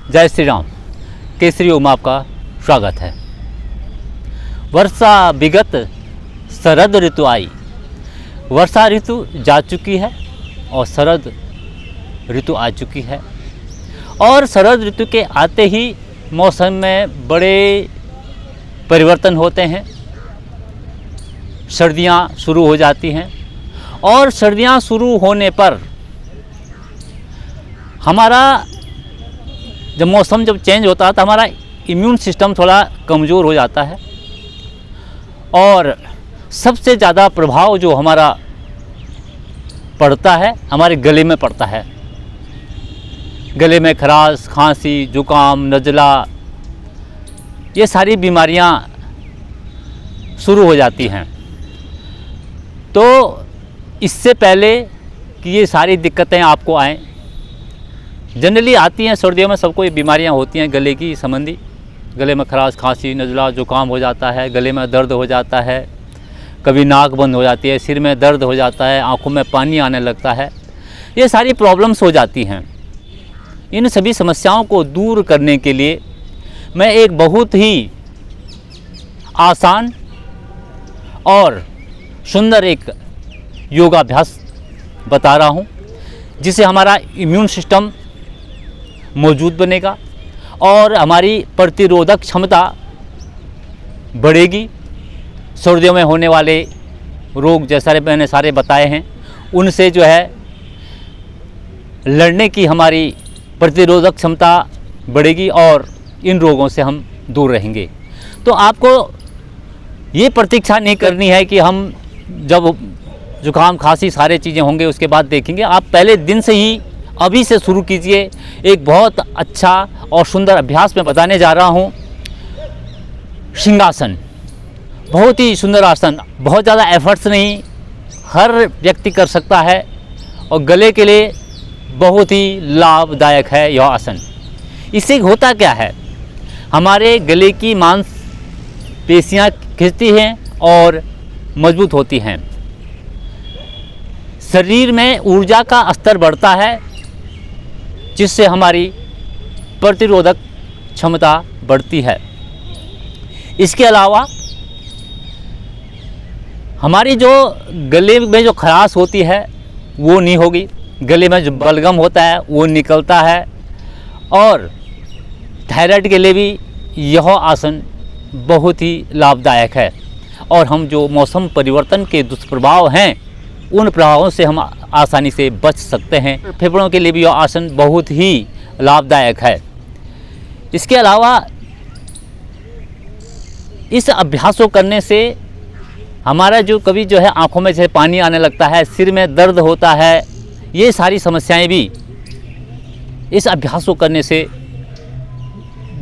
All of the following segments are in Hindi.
जय श्री राम। केसरी ओम आपका स्वागत है। वर्षा विगत शरद ऋतु आई। वर्षा ऋतु जा चुकी है और शरद ऋतु आ चुकी है। और शरद ऋतु के आते ही मौसम में बड़े परिवर्तन होते हैं। सर्दियां शुरू हो जाती हैं और सर्दियां शुरू होने पर हमारा जब मौसम चेंज होता है तो हमारा इम्यून सिस्टम थोड़ा कमज़ोर हो जाता है और सबसे ज़्यादा प्रभाव जो हमारा पड़ता है हमारे गले में पड़ता है। गले में खराश, खांसी, जुकाम, नज़ला, ये सारी बीमारियां शुरू हो जाती हैं। तो इससे पहले कि ये सारी दिक्कतें आपको आएँ, जनरली आती हैं सर्दियों में, सबको ये बीमारियां होती हैं गले की संबंधी। गले में खराश, खांसी, नज़ला, जुकाम हो जाता है, गले में दर्द हो जाता है, कभी नाक बंद हो जाती है, सिर में दर्द हो जाता है, आँखों में पानी आने लगता है। ये सारी प्रॉब्लम्स हो जाती हैं। इन सभी समस्याओं को दूर करने के लिए मैं एक बहुत ही आसान और सुंदर एक योगाभ्यास बता रहा हूँ, जिससे हमारा इम्यून सिस्टम मौजूद बनेगा और हमारी प्रतिरोधक क्षमता बढ़ेगी। सर्दियों में होने वाले रोग जैसे मैंने सारे बताए हैं, उनसे जो है लड़ने की हमारी प्रतिरोधक क्षमता बढ़ेगी और इन रोगों से हम दूर रहेंगे। तो आपको ये प्रतीक्षा नहीं करनी है कि हम जब जुकाम, खांसी सारे चीज़ें होंगे उसके बाद देखेंगे। आप पहले दिन से ही अभी से शुरू कीजिए। एक बहुत अच्छा और सुंदर अभ्यास मैं बताने जा रहा हूँ, सिंहासन। बहुत ही सुंदर आसन, बहुत ज़्यादा एफर्ट्स नहीं, हर व्यक्ति कर सकता है और गले के लिए बहुत ही लाभदायक है यह आसन। इससे होता क्या है, हमारे गले की मांसपेशियाँ खिंचती हैं और मजबूत होती हैं। शरीर में ऊर्जा का स्तर बढ़ता है, जिससे हमारी प्रतिरोधक क्षमता बढ़ती है। इसके अलावा हमारी जो गले में जो खराश होती है वो नहीं होगी, गले में जो बलगम होता है वो निकलता है। और थायराइड के लिए भी यह आसन बहुत ही लाभदायक है। और हम जो मौसम परिवर्तन के दुष्प्रभाव हैं उन प्रभावों से हम आसानी से बच सकते हैं। फेफड़ों के लिए भी यह आसन बहुत ही लाभदायक है। इसके अलावा इस अभ्यास को करने से हमारा जो कभी जो है आँखों में जैसे पानी आने लगता है, सिर में दर्द होता है, ये सारी समस्याएं भी इस अभ्यास को करने से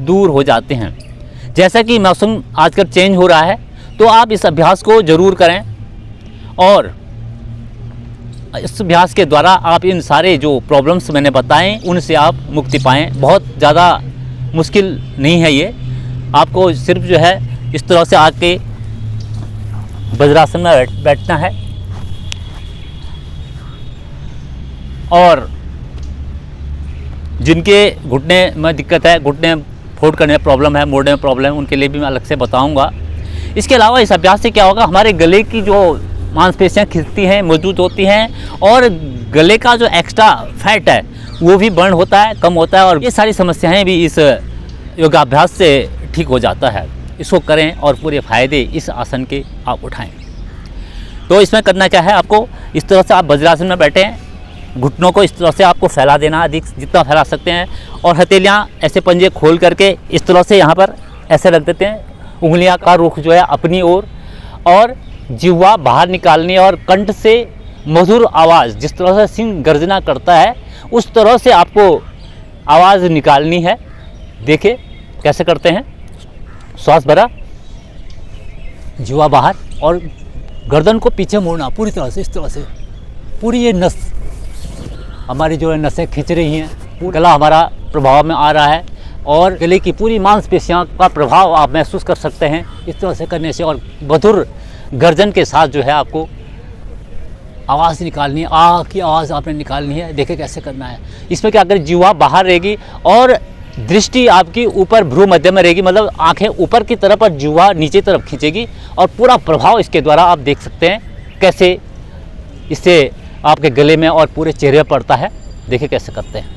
दूर हो जाते हैं। जैसा कि मौसम आजकल चेंज हो रहा है तो आप इस अभ्यास को ज़रूर करें और इस अभ्यास के द्वारा आप इन सारे जो प्रॉब्लम्स मैंने बताएं उनसे आप मुक्ति पाएं। बहुत ज़्यादा मुश्किल नहीं है ये। आपको सिर्फ जो है इस तरह से आके वज्रासन में बैठना है और जिनके घुटने में दिक्कत है, घुटने फोल्ड करने में प्रॉब्लम है, मोड़ने में प्रॉब्लम है, उनके लिए भी मैं अलग से बताऊंगा। इसके अलावा इस अभ्यास से क्या होगा, हमारे गले की जो मांसपेशियां खिंचती हैं, मजबूत होती हैं और गले का जो एक्स्ट्रा फैट है वो भी बर्न होता है, कम होता है और ये सारी समस्याएं भी इस योगाभ्यास से ठीक हो जाता है। इसको करें और पूरे फ़ायदे इस आसन के आप उठाएं। तो इसमें करना क्या है, आपको इस तरह से आप वज्रासन में बैठे हैं, घुटनों को इस तरह से आपको फैला देना, अधिक जितना फैला सकते हैं, और हथेलियाँ ऐसे पंजे खोल करके इस तरह से यहाँ पर ऐसे रख देते हैं। उंगलियाँ का रुख जो है अपनी ओर और जिह्वा बाहर निकालनी है और कंठ से मधुर आवाज़, जिस तरह से सिंह गर्जना करता है उस तरह से आपको आवाज़ निकालनी है। देखिए कैसे करते हैं, श्वास भरा, जिह्वा बाहर और गर्दन को पीछे मोड़ना पूरी तरह से, इस तरह से पूरी ये नस हमारी जो है नसें खींच रही हैं, गला हमारा प्रभाव में आ रहा है और गले की पूरी मांसपेशियों का प्रभाव आप महसूस कर सकते हैं इस तरह से करने से। और मधुर गर्जन के साथ जो है आपको आवाज़ निकालनी है, की आवाज़ आपने निकालनी है। देखिए कैसे करना है। इसमें क्या अगर जीवा बाहर रहेगी और दृष्टि आपकी ऊपर भ्रू मध्य में रहेगी, मतलब आंखें ऊपर की तरफ और जुआ नीचे तरफ खींचेगी, और पूरा प्रभाव इसके द्वारा आप देख सकते हैं कैसे इससे आपके गले में और पूरे चेहरे पर पड़ता है। देखिए कैसे करते हैं।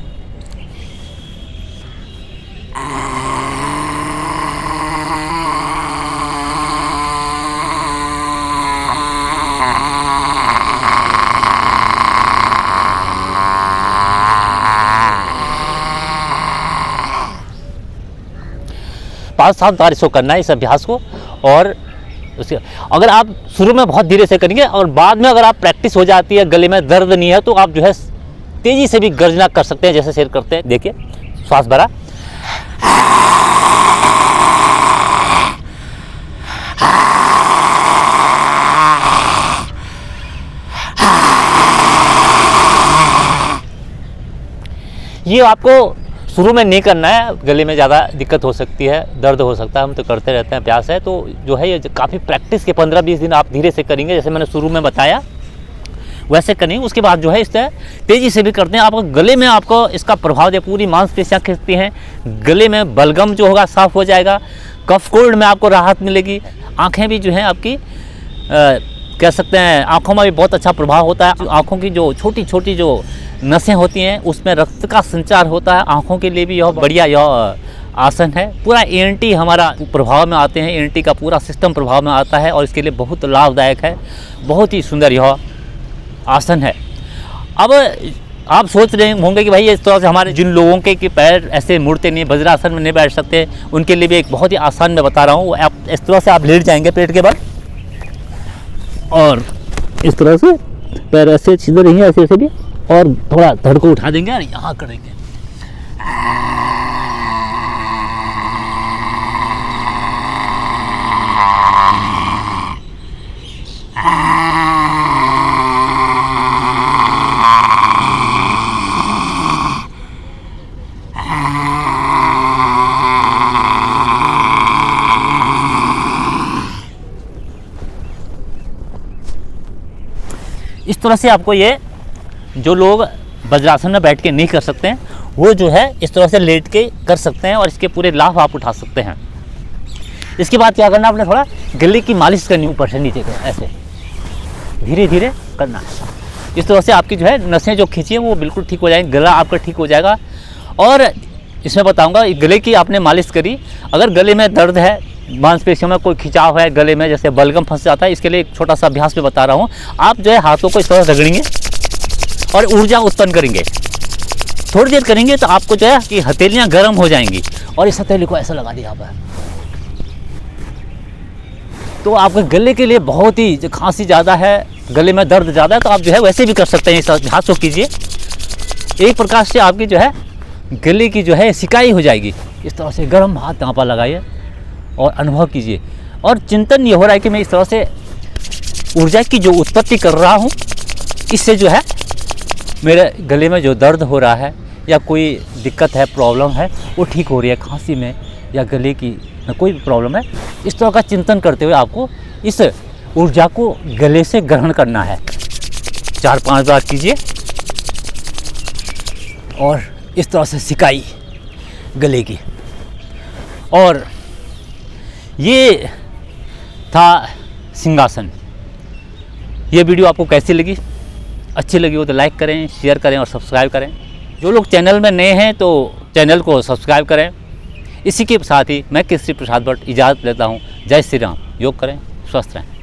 पाँच सात बार इसको करना है, इस अभ्यास को। और उसके अगर आप शुरू में बहुत धीरे से करेंगे और बाद में अगर आप प्रैक्टिस हो जाती है, गले में दर्द नहीं है, तो आप जो है तेज़ी से भी गर्जना कर सकते हैं, जैसे शेर करते हैं। देखिए श्वास भरा, ये आपको शुरू में नहीं करना है, गले में ज़्यादा दिक्कत हो सकती है, दर्द हो सकता है, हम तो करते रहते हैं, अभ्यास है। तो जो है ये काफ़ी प्रैक्टिस के 15-20 दिन आप धीरे से करेंगे, जैसे मैंने शुरू में बताया वैसे करेंगे। उसके बाद जो है इस तेज़ी से भी करते हैं, आपको गले में आपको इसका प्रभाव दे, पूरी मांसपेशियाँ खिंचती हैं, गले में बलगम जो होगा साफ़ हो जाएगा, कफ कोल्ड में आपको राहत मिलेगी, आँखें भी जो हैं आपकी कह सकते हैं आँखों में भी बहुत अच्छा प्रभाव होता है। आँखों की जो छोटी छोटी जो नसें होती हैं उसमें रक्त का संचार होता है, आँखों के लिए भी यह बढ़िया यह आसन है। पूरा एंटी हमारा प्रभाव में आते हैं, एंटी का पूरा सिस्टम प्रभाव में आता है और इसके लिए बहुत लाभदायक है, बहुत ही सुंदर यह आसन है। अब आप सोच रहे होंगे कि भाई इस तरह से हमारे जिन लोगों के कि पैर ऐसे मुड़ते नहीं, वज्रासन में नहीं बैठ सकते, उनके लिए भी एक बहुत ही आसान मैं बता रहा हूँ। आप इस तरह से आप लेट जाएंगे पेट के बल, और इस तरह से पैर ऐसे सीधे रहेंगे, ऐसे ऐसे भी, और थोड़ा धड़ को उठा देंगे और यहाँ करेंगे। इस तरह से आपको ये जो लोग वज्रासन में बैठ के नहीं कर सकते हैं वो जो है इस तरह से लेट के कर सकते हैं और इसके पूरे लाभ आप उठा सकते हैं। इसके बाद क्या करना, आपने थोड़ा गले की मालिश करनी, ऊपर से नीचे को ऐसे धीरे धीरे करना है। इस तरह से आपकी जो है नसें जो खींची है वो बिल्कुल ठीक हो जाएंगी, गला आपका ठीक हो जाएगा। और इसमें बताऊंगा गले की आपने मालिश करी, अगर गले में दर्द है, मांसपेशियों में कोई खिंचाव है, गले में जैसे बलगम फंस जाता है, इसके लिए एक छोटा सा अभ्यास भी बता रहा हूँ। आप जो है हाथों को इस तरह रगड़ेंगे और ऊर्जा उत्पन्न करेंगे, थोड़ी देर करेंगे तो आपको जो है कि हथेलियाँ गर्म हो जाएंगी, और इस हथेली को ऐसा लगा दिया पर, तो आपके गले के लिए बहुत ही, जो खांसी ज़्यादा है, गले में दर्द ज़्यादा है, तो आप जो है वैसे भी कर सकते हैं। इस अभ्यास को कीजिए, एक प्रकार से आपकी जो है गले की जो है सिकाई हो जाएगी। इस तरह से गर्म हाथ यहाँ पर लगाइए और अनुभव कीजिए, और चिंतन ये हो रहा है कि मैं इस तरह से ऊर्जा की जो उत्पत्ति कर रहा हूँ, इससे जो है मेरे गले में जो दर्द हो रहा है या कोई दिक्कत है, प्रॉब्लम है, वो ठीक हो रही है, खांसी में या गले की कोई भी प्रॉब्लम है। इस तरह का चिंतन करते हुए आपको इस ऊर्जा को गले से ग्रहण करना है। 4-5 बार कीजिए और इस तरह से सिकाई गले की। और ये था सिंहासन। ये वीडियो आपको कैसी लगी? अच्छी लगी हो तो लाइक करें, शेयर करें और सब्सक्राइब करें। जो लोग चैनल में नए हैं तो चैनल को सब्सक्राइब करें। इसी के साथ ही मैं केसरी प्रसाद भट्ट इजाज़त लेता हूँ। जय श्री राम। योग करें, स्वस्थ रहें।